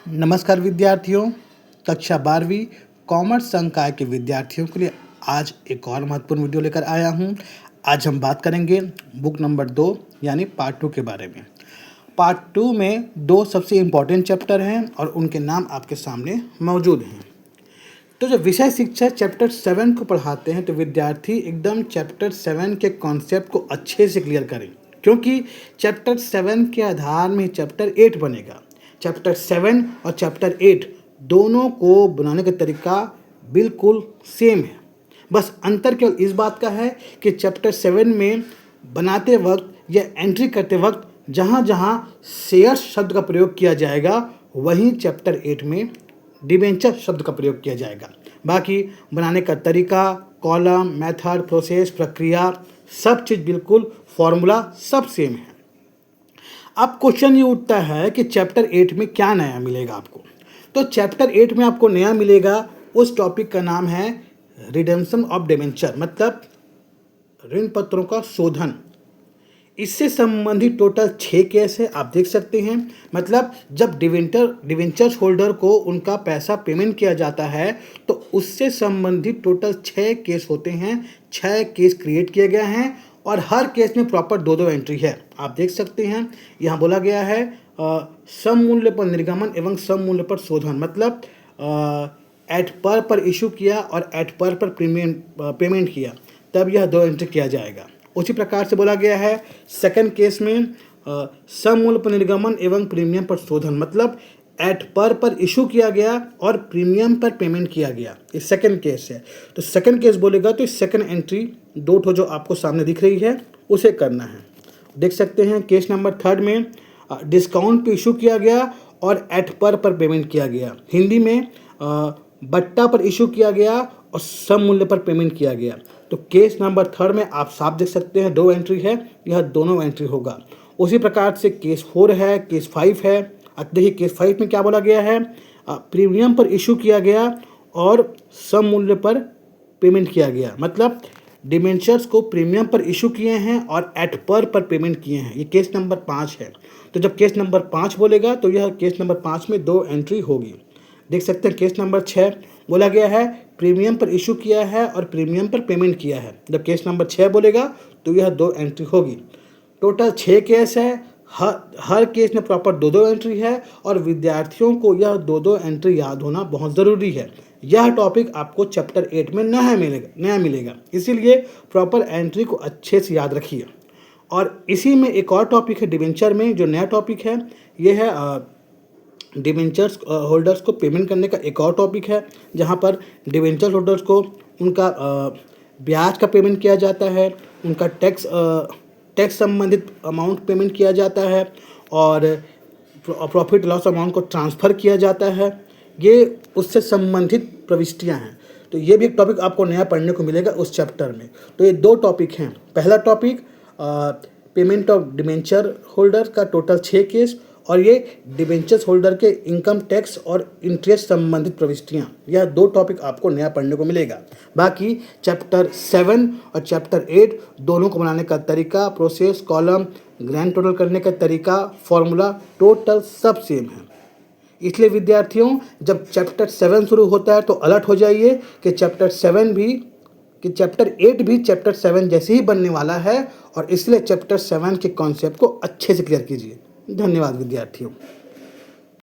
नमस्कार विद्यार्थियों, कक्षा 12वीं कॉमर्स संकाय के विद्यार्थियों के लिए आज एक और महत्वपूर्ण वीडियो लेकर आया हूं। आज हम बात करेंगे बुक नंबर 2 यानी पार्ट 2 के बारे में। पार्ट 2 में 2 सबसे इम्पॉर्टेंट चैप्टर हैं और उनके नाम आपके सामने मौजूद हैं। तो जब विषय शिक्षक चैप्टर 7 को पढ़ाते हैं तो विद्यार्थी एकदम चैप्टर 7 के कॉन्सेप्ट को अच्छे से क्लियर करें, क्योंकि चैप्टर 7 के आधार में चैप्टर 8 बनेगा। चैप्टर 7 और चैप्टर 8 दोनों को बनाने का तरीका बिल्कुल सेम है, बस अंतर केवल इस बात का है कि चैप्टर 7 में बनाते वक्त या एंट्री करते वक्त जहाँ जहाँ शेयर शब्द का प्रयोग किया जाएगा वहीं चैप्टर 8 में डिबेंचर शब्द का प्रयोग किया जाएगा। बाकी बनाने का तरीका, कॉलम, मेथड, प्रोसेस, प्रक्रिया, सब चीज़ बिल्कुल फॉर्मूला सब सेम है। अब क्वेश्चन ये उठता है कि चैप्टर 8 में क्या नया मिलेगा आपको। तो चैप्टर 8 में आपको नया मिलेगा, उस टॉपिक का नाम है रिडेम्पशन ऑफ डिबेंचर, मतलब ऋण पत्रों का शोधन। इससे संबंधित टोटल 6 केस है, आप देख सकते हैं। मतलब जब डिवेंचर्स होल्डर को उनका पैसा पेमेंट किया जाता है तो उससे संबंधित टोटल 6 केस होते हैं। 6 केस क्रिएट किए गए हैं और हर केस में प्रॉपर 2-2 एंट्री है, आप देख सकते हैं। यहाँ बोला गया है सम मूल्य पर निर्गमन एवं सम मूल्य पर शोधन, मतलब एट पर इशू किया और एट पर पेमेंट किया, तब यह 2 एंट्री किया जाएगा। उसी प्रकार से बोला गया है सेकंड केस में सम मूल्य पर निर्गमन एवं प्रीमियम पर शोधन, मतलब एट पर इशू किया गया और प्रीमियम पर पेमेंट किया गया, ये सेकंड केस है। तो सेकंड केस बोलेगा तो सेकंड एंट्री 2 ठो जो आपको सामने दिख रही है उसे करना है। देख सकते हैं केस नंबर 3 में डिस्काउंट पे इशू किया गया और एट पर पेमेंट किया गया। हिंदी में बट्टा पर इशू किया गया और सम मूल्य पर पेमेंट किया गया। तो केस नंबर 3 में आप साफ देख सकते हैं 2 एंट्री है, यह दोनों एंट्री होगा। उसी प्रकार से केस 4 है, केस 5 है। अब देखिए केस 5 में क्या बोला गया है, प्रीमियम पर इशू किया गया और सम मूल्य पर पेमेंट किया गया, मतलब डिबेंचर्स को प्रीमियम पर इशू किए हैं और एट पर पेमेंट किए हैं। ये केस नंबर 5 है। तो जब केस नंबर 5 बोलेगा तो यह केस नंबर 5 में 2 एंट्री होगी। देख सकते हैं केस नंबर 6 बोला गया है प्रीमियम पर इशू किया है और प्रीमियम पर पेमेंट किया है। जब केस नंबर 6 बोलेगा तो यह 2 एंट्री होगी। टोटल 6 केस है, हर केस में प्रॉपर 2-2 एंट्री है और विद्यार्थियों को यह 2-2 एंट्री याद होना बहुत ज़रूरी है। यह टॉपिक आपको चैप्टर 8 में नया मिलेगा, इसीलिए प्रॉपर एंट्री को अच्छे से याद रखिए। और इसी में एक और टॉपिक है डिबेंचर में, जो नया टॉपिक है ये है डिबेंचर्स होल्डर्स को पेमेंट करने का एक और टॉपिक है, जहां पर डिबेंचर्स होल्डर्स को उनका ब्याज का पेमेंट किया जाता है, उनका टैक्स संबंधित अमाउंट पेमेंट किया जाता है और प्रॉफिट लॉस अमाउंट को ट्रांसफ़र किया जाता है। ये उससे संबंधित प्रविष्टियां हैं। तो ये भी एक टॉपिक आपको नया पढ़ने को मिलेगा उस चैप्टर में। तो ये 2 टॉपिक हैं। पहला topic payment of debenture holder का टोटल 6 केस और ये डिबेंचर्स होल्डर के इनकम टैक्स और इंटरेस्ट संबंधित प्रविष्टियाँ, यह 2 टॉपिक आपको नया पढ़ने को मिलेगा। बाकी चैप्टर 7 और चैप्टर 8 दोनों को बनाने का तरीका, प्रोसेस, कॉलम, ग्रैंड टोटल करने का तरीका, फॉर्मूला टोटल सब सेम है। इसलिए विद्यार्थियों जब चैप्टर 7 शुरू होता है तो अलर्ट हो जाइए कि चैप्टर 8 भी चैप्टर 7 जैसे ही बनने वाला है और इसलिए चैप्टर 7 के कॉन्सेप्ट को अच्छे से क्लियर कीजिए। धन्यवाद विद्यार्थियों।